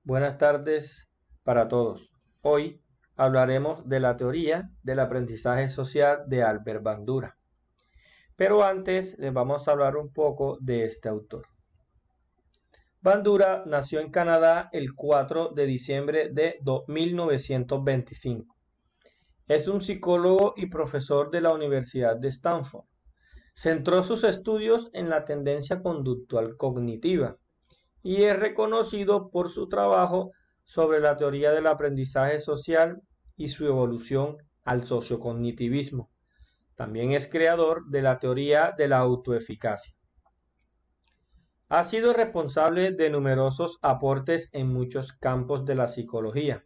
Buenas tardes para todos. Hoy hablaremos de la teoría del aprendizaje social de Albert Bandura. Pero antes les vamos a hablar un poco de este autor. Bandura nació en Canadá el 4 de diciembre de 1925. Es un psicólogo y profesor de la Universidad de Stanford. Centró sus estudios en la tendencia conductual cognitiva y es reconocido por su trabajo sobre la teoría del aprendizaje social y su evolución al sociocognitivismo. También es creador de la teoría de la autoeficacia. Ha sido responsable de numerosos aportes en muchos campos de la psicología,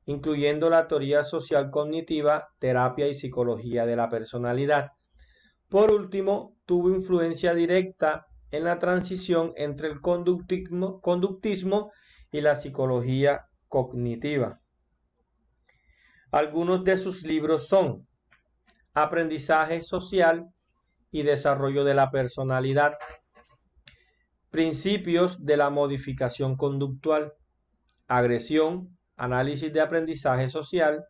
incluyendo la teoría social cognitiva, terapia y psicología de la personalidad. Por último, tuvo influencia directa en la transición entre el conductismo y la psicología cognitiva. Algunos de sus libros son Aprendizaje social y desarrollo de la personalidad, Principios de la modificación conductual, Agresión, análisis de aprendizaje social,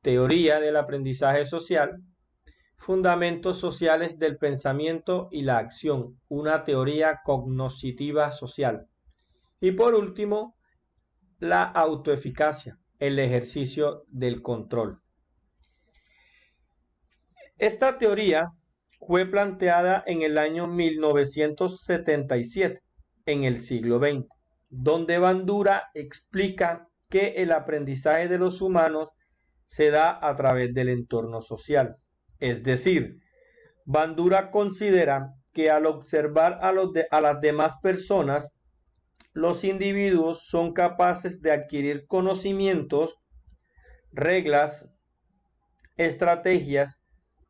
Teoría del aprendizaje social, Fundamentos sociales del pensamiento y la acción, una teoría cognoscitiva social. Y por último, la autoeficacia, el ejercicio del control. Esta teoría fue planteada en el año 1977, en el siglo XX, donde Bandura explica que el aprendizaje de los humanos se da a través del entorno social. Es decir, Bandura considera que al observar a las demás personas, los individuos son capaces de adquirir conocimientos, reglas, estrategias,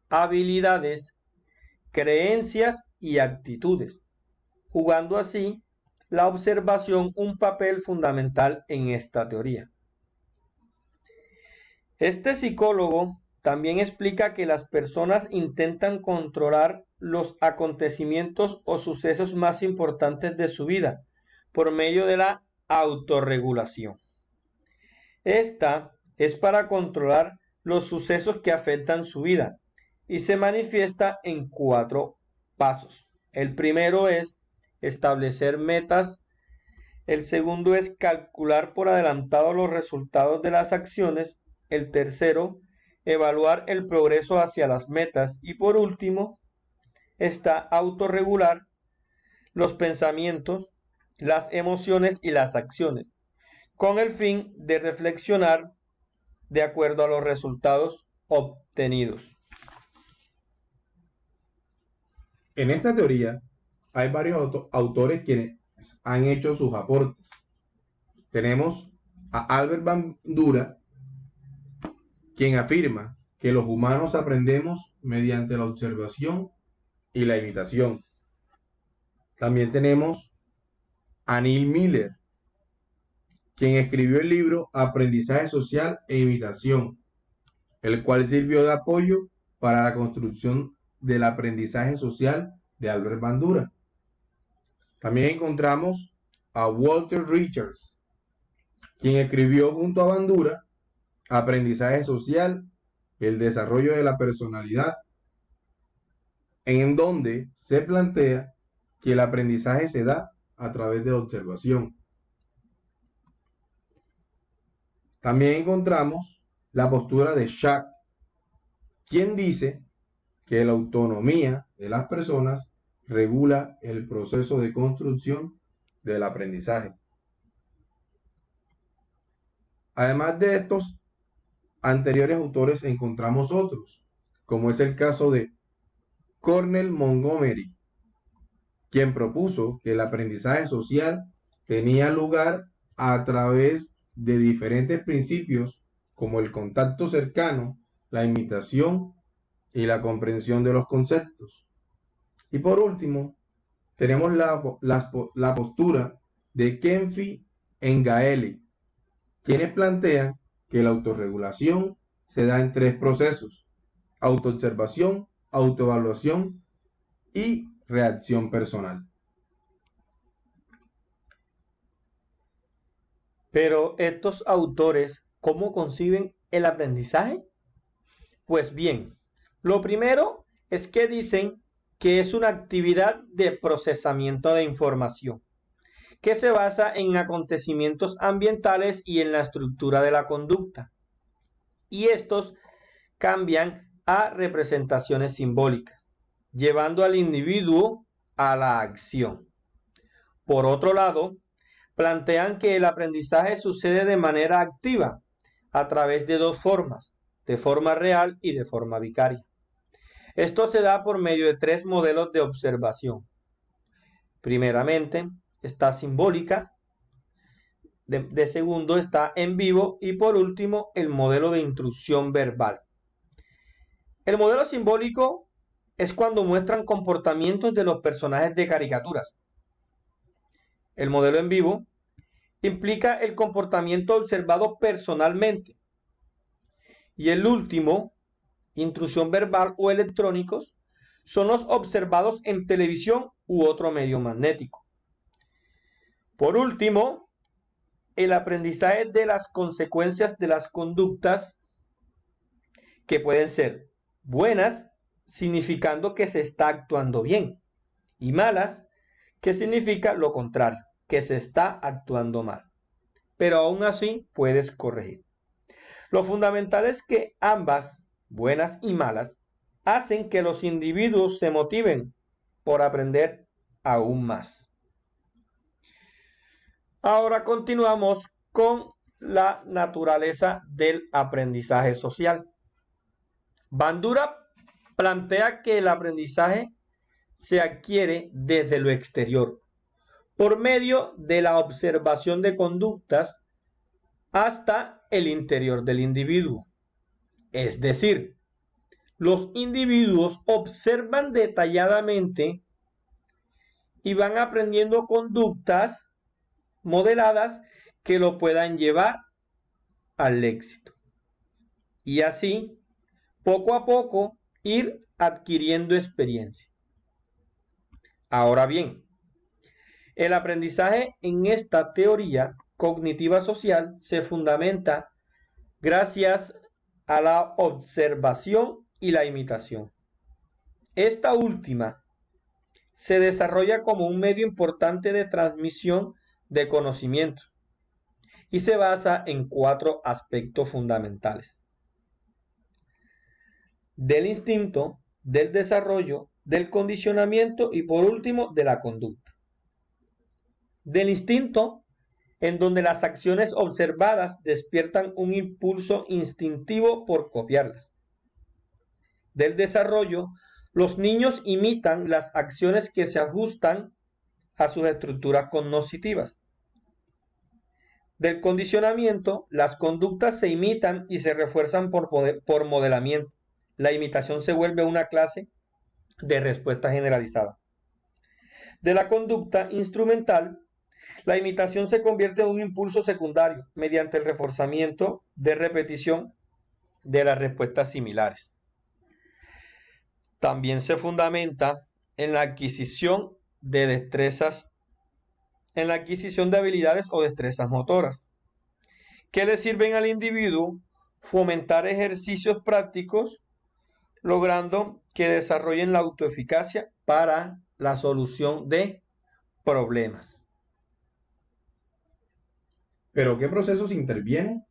habilidades, creencias y actitudes, jugando así la observación un papel fundamental en esta teoría. Este psicólogo también explica que las personas intentan controlar los acontecimientos o sucesos más importantes de su vida por medio de la autorregulación. Esta es para controlar los sucesos que afectan su vida y se manifiesta en 4 pasos. El primero es establecer metas. El segundo es calcular por adelantado los resultados de las acciones. El tercero, evaluar el progreso hacia las metas. Y por último, está autorregular los pensamientos, las emociones y las acciones, con el fin de reflexionar de acuerdo a los resultados obtenidos. En esta teoría hay varios autores quienes han hecho sus aportes. Tenemos a Albert Bandura, quien afirma que los humanos aprendemos mediante la observación y la imitación. También tenemos a Neil Miller, quien escribió el libro Aprendizaje social e imitación, el cual sirvió de apoyo para la construcción del aprendizaje social de Albert Bandura. También encontramos a Walter Richards, quien escribió junto a Bandura Aprendizaje social, el desarrollo de la personalidad, en donde se plantea que el aprendizaje se da a través de la observación. También encontramos la postura de Schacht, quien dice que la autonomía de las personas regula el proceso de construcción del aprendizaje. Además de estos anteriores autores encontramos otros, como es el caso de Cornell Montgomery, quien propuso que el aprendizaje social tenía lugar a través de diferentes principios como el contacto cercano, la imitación y la comprensión de los conceptos. Y por último, tenemos la postura de Kenfi Ngaeli, quienes plantean que la autorregulación se da en 3 procesos: autoobservación, autoevaluación y reacción personal. Pero estos autores, ¿cómo conciben el aprendizaje? Pues bien, lo primero es que dicen que es una actividad de procesamiento de información, que se basa en acontecimientos ambientales y en la estructura de la conducta. Y estos cambian a representaciones simbólicas, llevando al individuo a la acción. Por otro lado, plantean que el aprendizaje sucede de manera activa, a través de 2 formas, de forma real y de forma vicaria. Esto se da por medio de 3 modelos de observación. Primeramente, está simbólica, de segundo está en vivo y por último el modelo de intrusión verbal. El modelo simbólico es cuando muestran comportamientos de los personajes de caricaturas. El modelo en vivo implica el comportamiento observado personalmente. Y el último, intrusión verbal o electrónicos, son los observados en televisión u otro medio magnético. Por último, el aprendizaje de las consecuencias de las conductas que pueden ser buenas, significando que se está actuando bien, y malas, que significa lo contrario, que se está actuando mal. Pero aún así puedes corregir. Lo fundamental es que ambas, buenas y malas, hacen que los individuos se motiven por aprender aún más. Ahora continuamos con la naturaleza del aprendizaje social. Bandura plantea que el aprendizaje se adquiere desde lo exterior, por medio de la observación de conductas hasta el interior del individuo. Es decir, los individuos observan detalladamente y van aprendiendo conductas modeladas que lo puedan llevar al éxito. Y así, poco a poco, ir adquiriendo experiencia. Ahora bien, el aprendizaje en esta teoría cognitiva social se fundamenta gracias a la observación y la imitación. Esta última se desarrolla como un medio importante de transmisión de conocimiento y se basa en 4 aspectos fundamentales: del instinto, del desarrollo, del condicionamiento y por último de la conducta. Del instinto, en donde las acciones observadas despiertan un impulso instintivo por copiarlas. Del desarrollo, los niños imitan las acciones que se ajustan a sus estructuras cognitivas. Del condicionamiento, las conductas se imitan y se refuerzan por modelamiento. La imitación se vuelve una clase de respuesta generalizada. De la conducta instrumental, la imitación se convierte en un impulso secundario mediante el reforzamiento de repetición de las respuestas similares. También se fundamenta en la adquisición de destrezas, en la adquisición de habilidades o destrezas motoras, que le sirven al individuo fomentar ejercicios prácticos, logrando que desarrollen la autoeficacia para la solución de problemas. ¿Pero qué procesos intervienen?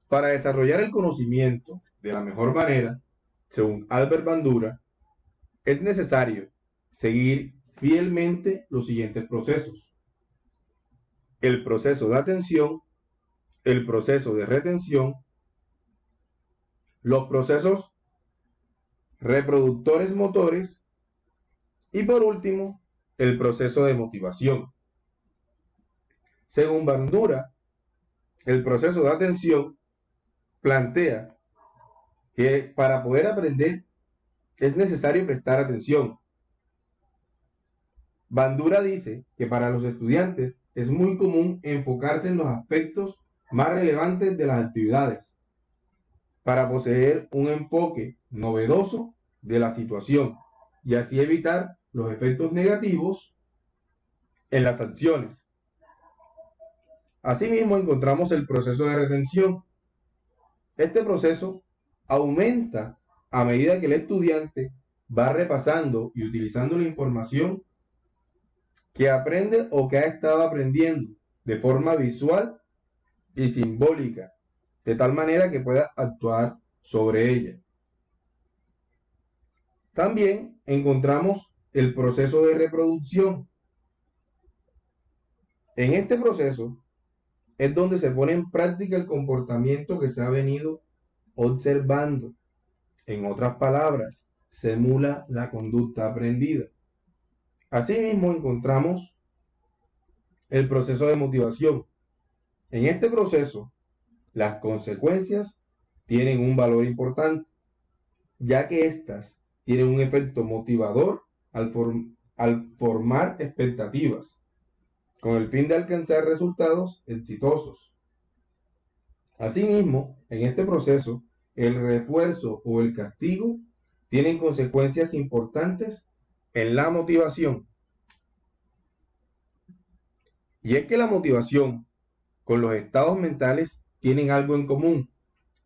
Para desarrollar el conocimiento de la mejor manera, según Albert Bandura, es necesario seguir fielmente los siguientes procesos: el proceso de atención, el proceso de retención, los procesos reproductores motores y por último, el proceso de motivación. Según Bandura, el proceso de atención plantea que para poder aprender es necesario prestar atención. Bandura dice que para los estudiantes es muy común enfocarse en los aspectos más relevantes de las actividades, para poseer un enfoque novedoso de la situación y así evitar los efectos negativos en las acciones. Asimismo, encontramos el proceso de retención. Este proceso aumenta a medida que el estudiante va repasando y utilizando la información que aprende o que ha estado aprendiendo de forma visual y simbólica, de tal manera que pueda actuar sobre ella. También encontramos el proceso de reproducción. En este proceso es donde se pone en práctica el comportamiento que se ha venido observando. En otras palabras, se emula la conducta aprendida. Asimismo, encontramos el proceso de motivación. En este proceso, las consecuencias tienen un valor importante, ya que éstas tienen un efecto motivador al formar expectativas, con el fin de alcanzar resultados exitosos. Asimismo, en este proceso, el refuerzo o el castigo tienen consecuencias importantes en la motivación. Y es que la motivación con los estados mentales tienen algo en común.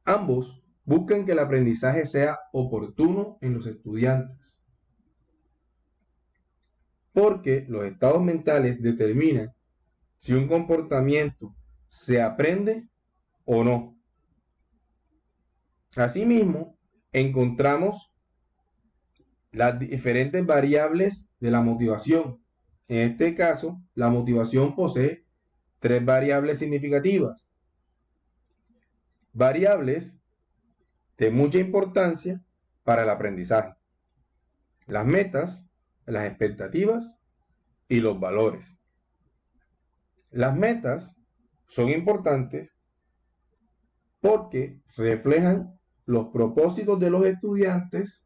Ambos buscan que el aprendizaje sea oportuno en los estudiantes, porque los estados mentales determinan si un comportamiento se aprende o no. Asimismo, encontramos las diferentes variables de la motivación. En este caso, la motivación posee 3 variables significativas. Variables de mucha importancia para el aprendizaje: las metas, las expectativas y los valores. Las metas son importantes porque reflejan los propósitos de los estudiantes,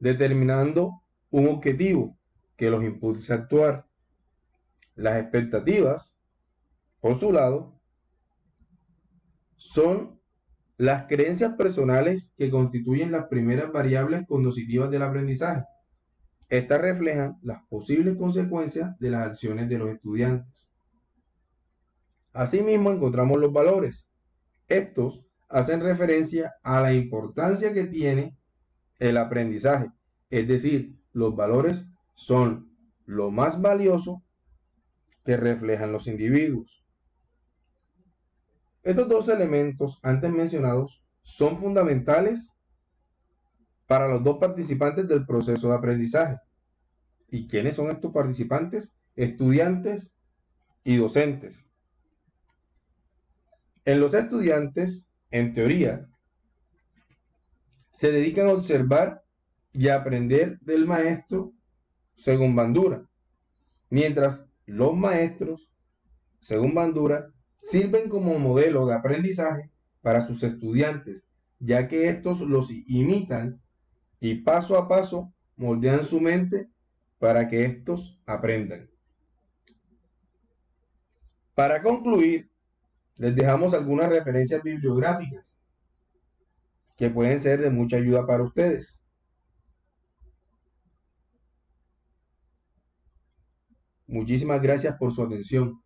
determinando un objetivo que los impulse a actuar. Las expectativas, por su lado, son las creencias personales que constituyen las primeras variables cognitivas del aprendizaje. Estas reflejan las posibles consecuencias de las acciones de los estudiantes. Asimismo, encontramos los valores. Estos hacen referencia a la importancia que tiene el aprendizaje, es decir, los valores son lo más valioso que reflejan los individuos. Estos 2 elementos antes mencionados son fundamentales para los 2 participantes del proceso de aprendizaje. ¿Y quiénes son estos participantes? Estudiantes y docentes. En los estudiantes, en teoría, se dedican a observar y a aprender del maestro según Bandura, mientras los maestros, según Bandura, sirven como modelo de aprendizaje para sus estudiantes, ya que estos los imitan y paso a paso moldean su mente para que estos aprendan. Para concluir, les dejamos algunas referencias bibliográficas que pueden ser de mucha ayuda para ustedes. Muchísimas gracias por su atención.